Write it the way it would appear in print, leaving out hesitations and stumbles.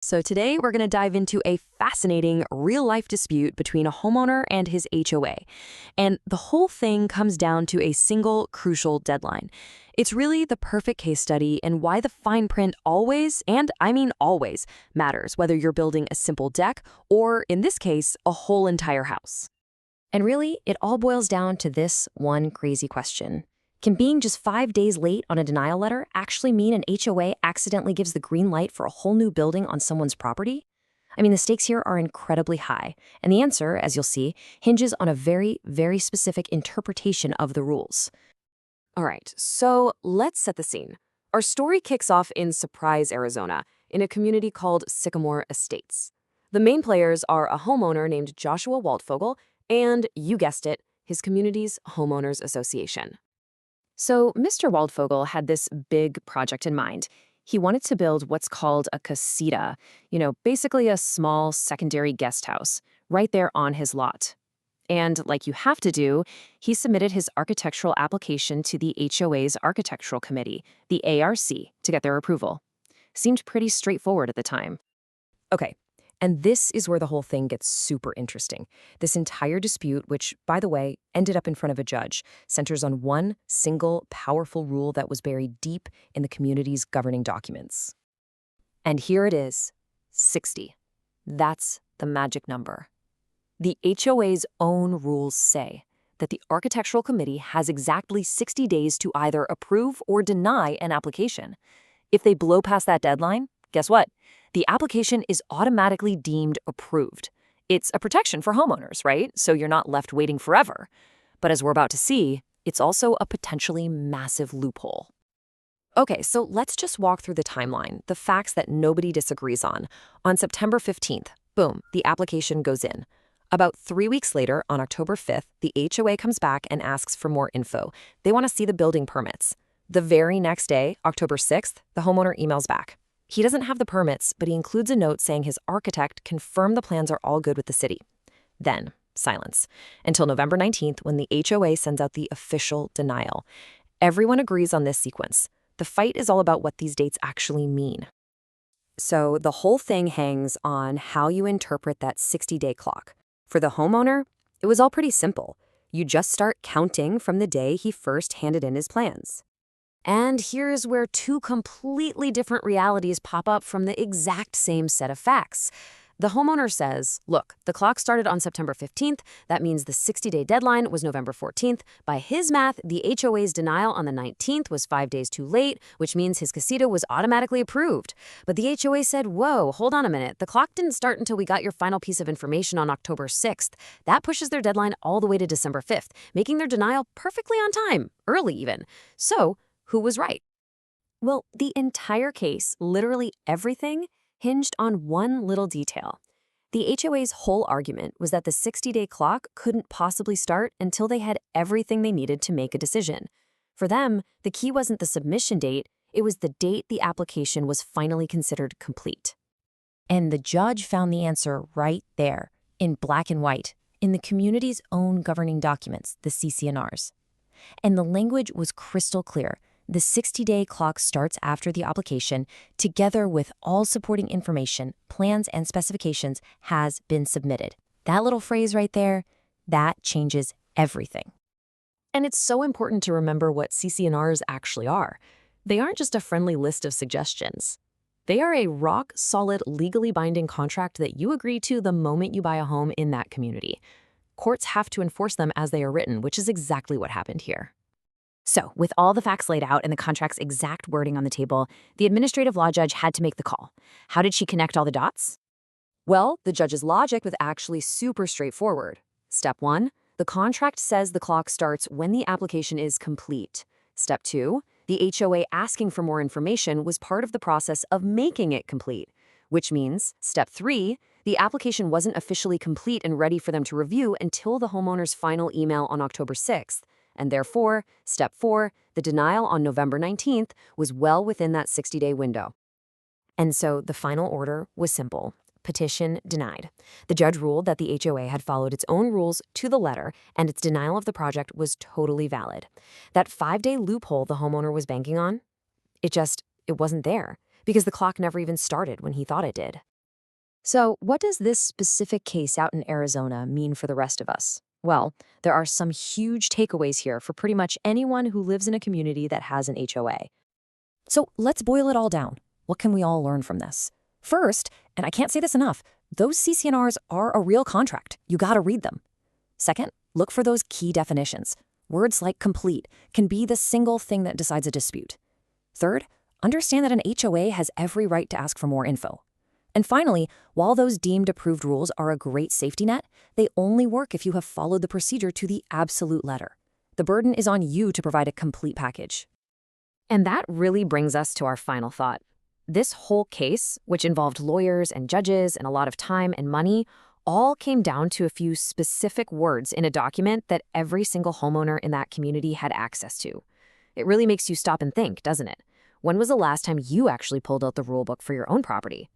So today we're going to dive into a fascinating real-life dispute between a homeowner and his HOA. And the whole thing comes down to a single crucial deadline. It's really the perfect case study in why the fine print always, and I mean always, matters, whether you're building a simple deck or, in this case, a whole entire house. And really, it all boils down to this one crazy question. Can being just 5 days late on a denial letter actually mean an HOA accidentally gives the green light for a whole new building on someone's property? I mean, the stakes here are incredibly high, and the answer, as you'll see, hinges on a very, very specific interpretation of the rules. All right, so let's set the scene. Our story kicks off in Surprise, Arizona, in a community called Sycamore Estates. The main players are a homeowner named Joshua Waldvogel and, you guessed it, his community's homeowners association. So Mr. Waldvogel had this big project in mind. He wanted to build what's called a casita, basically a small secondary guest house, right there on his lot. And like you have to do, he submitted his architectural application to the HOA's architectural committee, the ARC, to get their approval. Seemed pretty straightforward at the time. Okay, and this is where the whole thing gets super interesting. This entire dispute, which, by the way, ended up in front of a judge, centers on one single powerful rule that was buried deep in the community's governing documents. And here it is, 60. That's the magic number. The HOA's own rules say that the architectural committee has exactly 60 days to either approve or deny an application. If they blow past that deadline, guess what? The application is automatically deemed approved. It's a protection for homeowners, right? So you're not left waiting forever. But as we're about to see, it's also a potentially massive loophole. Okay, so let's just walk through the timeline, the facts that nobody disagrees on. On September 15th, boom, the application goes in. About 3 weeks later, on October 5th, the HOA comes back and asks for more info. They want to see the building permits. The very next day, October 6th, the homeowner emails back. He doesn't have the permits, but he includes a note saying his architect confirmed the plans are all good with the city. Then, silence. Until November 19th, when the HOA sends out the official denial. Everyone agrees on this sequence. The fight is all about what these dates actually mean. So the whole thing hangs on how you interpret that 60-day clock. For the homeowner, it was all pretty simple. You just start counting from the day he first handed in his plans. And here's where two completely different realities pop up from the exact same set of facts. The homeowner says, look, the clock started on September 15th. That means the 60-day deadline was November 14th. By his math, the HOA's denial on the 19th was 5 days too late, which means his casita was automatically approved. But the HOA said, whoa, hold on a minute. The clock didn't start until we got your final piece of information on October 6th. That pushes their deadline all the way to December 5th, making their denial perfectly on time, early even. So, who was right? Well, the entire case, literally everything, hinged on one little detail. The HOA's whole argument was that the 60-day clock couldn't possibly start until they had everything they needed to make a decision. For them, the key wasn't the submission date, it was the date the application was finally considered complete. And the judge found the answer right there, in black and white, in the community's own governing documents, the CC&Rs. And the language was crystal clear. The 60-day clock starts after the application, together with all supporting information, plans, and specifications has been submitted. That little phrase right there, that changes everything. And it's so important to remember what CC&Rs actually are. They aren't just a friendly list of suggestions. They are a rock-solid, legally binding contract that you agree to the moment you buy a home in that community. Courts have to enforce them as they are written, which is exactly what happened here. So, with all the facts laid out and the contract's exact wording on the table, the administrative law judge had to make the call. How did she connect all the dots? Well, the judge's logic was actually super straightforward. Step 1, the contract says the clock starts when the application is complete. Step 2, the HOA asking for more information was part of the process of making it complete, which means, Step 3, the application wasn't officially complete and ready for them to review until the homeowner's final email on October 6th. And therefore, Step 4, the denial on November 19th was well within that 60-day window. And so the final order was simple. Petition denied. The judge ruled that the HOA had followed its own rules to the letter, and its denial of the project was totally valid. That 5-day loophole the homeowner was banking on, it wasn't there, because the clock never even started when he thought it did. So, what does this specific case out in Arizona mean for the rest of us? Well, there are some huge takeaways here for pretty much anyone who lives in a community that has an HOA. So, let's boil it all down. What can we all learn from this? First, and I can't say this enough, those CCNRs are a real contract. You gotta read them. Second, look for those key definitions. Words like complete can be the single thing that decides a dispute. Third, understand that an HOA has every right to ask for more info. And finally, while those deemed approved rules are a great safety net, they only work if you have followed the procedure to the absolute letter. The burden is on you to provide a complete package. And that really brings us to our final thought. This whole case, which involved lawyers and judges and a lot of time and money, all came down to a few specific words in a document that every single homeowner in that community had access to. It really makes you stop and think, doesn't it? When was the last time you actually pulled out the rule book for your own property?